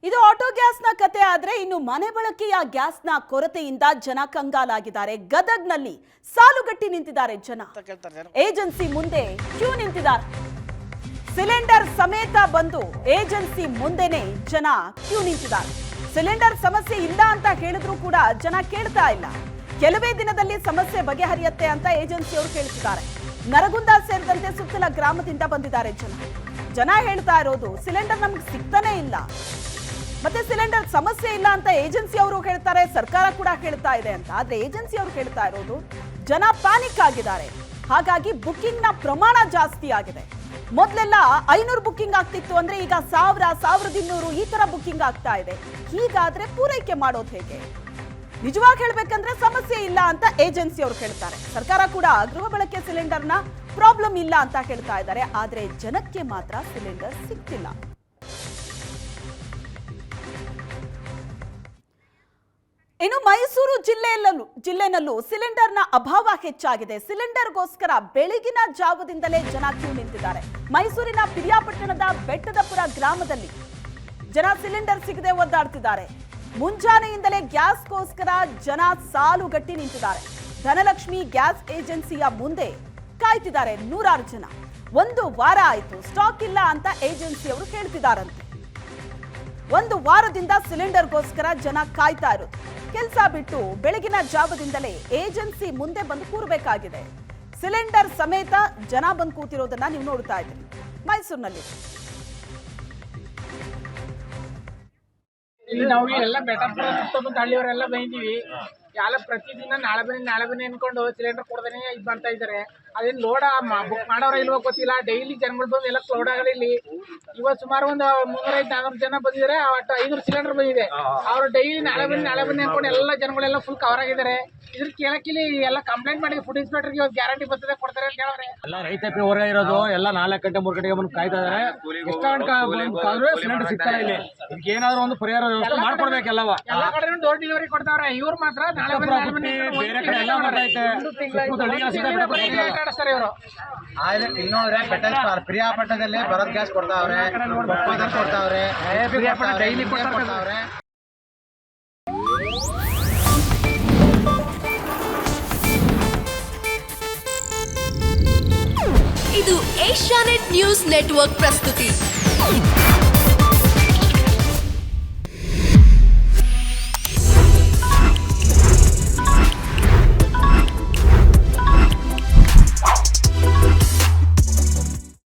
ಇದು ಆಟೋ ಗ್ಯಾಸ್ನ ಕತೆ ಆದ್ರೆ ಇನ್ನು ಮನೆ ಬಳಕೆಯ ಗ್ಯಾಸ್ನ ಕೊರತೆಯಿಂದ ಜನ ಕಂಗಾಲಾಗಿದ್ದಾರೆ. ಗದಗ್ನಲ್ಲಿ ಸಾಲುಗಟ್ಟಿ ನಿಂತಿದ್ದಾರೆ ಜನ. ಏಜೆನ್ಸಿ ಮುಂದೆ ಕ್ಯೂ ನಿಂತಿದ್ದಾರೆ. ಸಿಲಿಂಡರ್ ಸಮೇತ ಬಂದು ಏಜೆನ್ಸಿ ಮುಂದೆನೆ ಜನ ಕ್ಯೂ ನಿಂತಿದ್ದಾರೆ. ಸಿಲಿಂಡರ್ ಸಮಸ್ಯೆ ಇಲ್ಲ ಅಂತ ಹೇಳಿದ್ರು ಕೂಡ ಜನ ಕೇಳ್ತಾ ಇಲ್ಲ. ಕೆಲವೇ ದಿನದಲ್ಲಿ ಸಮಸ್ಯೆ ಬಗೆಹರಿಯುತ್ತೆ ಅಂತ ಏಜೆನ್ಸಿಯವರು ಹೇಳ್ತಿದ್ದಾರೆ. ನರಗುಂದ ಸೇರಿದಂತೆ ಸುತ್ತಲ ಗ್ರಾಮದಿಂದ ಬಂದಿದ್ದಾರೆ ಜನ ಹೇಳ್ತಾ ಇರೋದು ಸಿಲಿಂಡರ್ ನಮ್ಗೆ ಸಿಗ್ತಾನೆ ಇಲ್ಲ, ಮತ್ತೆ ಸಿಲಿಂಡರ್ ಸಮಸ್ಯೆ ಇಲ್ಲ ಅಂತ ಏಜೆನ್ಸಿ ಅವರು ಹೇಳ್ತಾರೆ, ಸರ್ಕಾರ ಕೂಡ ಹೇಳ್ತಾ ಇದೆ ಅಂತ. ಆದ್ರೆ ಏಜೆನ್ಸಿ ಅವರು ಹೇಳ್ತಾ ಇರೋದು ಜನ ಪ್ಯಾನಿಕ್ ಆಗಿದ್ದಾರೆ, ಹಾಗಾಗಿ ಬುಕಿಂಗ್ ನ ಪ್ರಮಾಣ ಜಾಸ್ತಿ ಆಗಿದೆ. ಮೊದಲೆಲ್ಲ 500 ಬುಕಿಂಗ್ ಆಗ್ತಿತ್ತು ಅಂದ್ರೆ ಈಗ 1000, 1200 ಈ ತರ ಬುಕಿಂಗ್ ಆಗ್ತಾ ಇದೆ. ಹೀಗಾದ್ರೆ ಪೂರೈಕೆ ಮಾಡೋದು ಹೇಗೆ? ನಿಜವಾಗಿ ಹೇಳ್ಬೇಕಂದ್ರೆ ಸಮಸ್ಯೆ ಇಲ್ಲ ಅಂತ ಏಜೆನ್ಸಿ ಅವರು ಹೇಳ್ತಾರೆ. ಸರ್ಕಾರ ಕೂಡ ಗೃಹ ಬಳಕೆ ಸಿಲಿಂಡರ್ನ ಪ್ರಾಬ್ಲಮ್ ಇಲ್ಲ ಅಂತ ಹೇಳ್ತಾ ಇದ್ದಾರೆ. ಆದ್ರೆ ಜನಕ್ಕೆ ಮಾತ್ರ ಸಿಲಿಂಡರ್ ಸಿಗ್ತಿಲ್ಲ. ಇನ್ನು ಮೈಸೂರು ಜಿಲ್ಲೆನಲ್ಲೂ ಸಿಲಿಂಡರ್ನ ಅಭಾವ ಹೆಚ್ಚಾಗಿದೆ. ಸಿಲಿಂಡರ್ಗೋಸ್ಕರ ಬೆಳಗಿನ ಜಾವದಿಂದಲೇ ಜನ ಕ್ಯೂ ನಿಂತಿದ್ದಾರೆ. ಮೈಸೂರಿನ ಪಿರಿಯಾಪಟ್ಟಣದ ಬೆಟ್ಟದಪುರ ಗ್ರಾಮದಲ್ಲಿ ಜನ ಸಿಲಿಂಡರ್ ಸಿಗದೆ ಒದ್ದಾಡ್ತಿದ್ದಾರೆ. ಮುಂಜಾನೆಯಿಂದಲೇ ಗ್ಯಾಸ್ಗೋಸ್ಕರ ಜನ ಸಾಲುಗಟ್ಟಿ ನಿಂತಿದ್ದಾರೆ. ಧನಲಕ್ಷ್ಮಿ ಗ್ಯಾಸ್ ಏಜೆನ್ಸಿಯ ಮುಂದೆ ಕಾಯ್ತಿದ್ದಾರೆ ನೂರಾರು ಜನ. 1 ವಾರ ಆಯ್ತು, ಸ್ಟಾಕ್ ಇಲ್ಲ ಅಂತ ಏಜೆನ್ಸಿಯವರು ಹೇಳ್ತಿದ್ದಾರಂತೆ. 1 ವಾರದಿಂದ ಸಿಲಿಂಡರ್ಗೋಸ್ಕರ ಜನ ಕಾಯ್ತಾ ಇರೋದು. ಕೆಲಸ ಬಿಟ್ಟು ಬೆಳಗಿನ ಜಾವದಿಂದಲೇ ಏಜೆನ್ಸಿ ಮುಂದೆ ಬಂದು ಕೂರಬೇಕಾಗಿದೆ. ಸಿಲಿಂಡರ್ ಸಮೇತ ಜನ ಬಂದು ಕೂತಿರೋದನ್ನ ನೀವು ನೋಡ್ತಾ ಇದ್ದೀರಿ ಮೈಸೂರಿನಲ್ಲಿ. ಇಲ್ಲಿ ನಾವು ಎಲ್ಲ ಬೆಟ್ಟಪುರ ಸುತ್ತಮುತ್ತ ಹಳ್ಳಿಯವರೆಲ್ಲ ಬಂದಿದ್ದೀವಿ. ಎಲ್ಲ ಪ್ರತಿದಿನ ನಾಳೆ ಬನ್ನಿ ಅನ್ಕೊಂಡು ಸಿಲಿಂಡರ್ ಕೊಡದೇನೆ ಇದು ಮಾಡ್ತಾ ಇದ್ದಾರೆ. ಅದೇನು ಲೋಡ ಬುಕ್ ಮಾಡೋರ ಇಲ್ವೋ ಗೊತ್ತಿಲ್ಲ. ಡೈಲಿ ಜನಗಳು ಬಂದು ಎಲ್ಲ ಲೋಡ್ ಆಗಲ್ಲ. ಇಲ್ಲಿ ಇವತ್ತು ಸುಮಾರು ಒಂದು 300-400 ಜನ ಬಂದಿದ್ದಾರೆ. ಒಟ್ಟು 500 ಸಿಲಿಂಡರ್ ಬಂದಿದೆ. ಅವರು ಡೈಲಿ ನಾಳೆ ಬನ್ನಿ ಅನ್ಕೊಂಡು ಎಲ್ಲ ಜನಗಳೆಲ್ಲ ಫುಲ್ ಕವರ್ ಆಗಿದ್ದಾರೆ. ಇದ್ರ ಕೇಳಕ್ಕಿಲ್ಲಿ ಎಲ್ಲ ಕಂಪ್ಲೇಂಟ್ ಮಾಡಿದ್ವಿ. ಫುಡ್ ಇನ್ಸ್ಪೆಕ್ಟರ್ಗೆ ಇವತ್ತು ಗ್ಯಾರಂಟಿ ಬರ್ತದೆ ಕೊಡ್ತಾರೆ ಅಂತ ಹೇಳೋರೆ. ಎಲ್ಲ ರೈತಾಪಿ ಹೊರಗೆ ಇರೋದು ಎಲ್ಲ 4 ಗಂಟೆ 3 ಗಂಟೆಗೆ ಬಂದು ಕಾಯ್ತಾ ಇದಾರೆ. ಎಷ್ಟು ಸಿಲಿಂಡರ್ ಸಿಗ್ತಾರೆ. ಇಲ್ಲಿ ಇದಕ್ಕೆ ಏನಾದ್ರು ಒಂದು ಪರಿಹಾರ ವ್ಯವಸ್ಥೆ ಮಾಡ್ಕೊಡ್ಬೇಕೆಲ್ಲವ. ಎಲ್ಲ ಕಡೆ ಡೋರ್ ಡೆಲಿವರಿ ಕೊಡ್ತಾವ್ರೆ. ಇವ್ರು ಮಾತ್ರ ನಾಳೆ ಬನ್ನಿ ಬೇರೆ ಕಡೆ ಎಲ್ಲ ಬರ್ತೈತೆ. ಇವರು ಇನ್ನೋದ್ರೆ ಪ್ರಿಯಾಪಟ್ಟಣದಲ್ಲಿ ಭರತ್ ಗ್ಯಾಸ್ ಕೊಡ್ತಾವ್ರೆ, ಕೊಡ್ತಾವ್ರೆ, ಡೈಲಿ ಕೊಡ್ತಾವ್ರೆ. ಇದು ಏಷ್ಯಾನೆಟ್ ನ್ಯೂಸ್ ನೆಟ್ವರ್ಕ್ ಪ್ರಸ್ತುತಿ.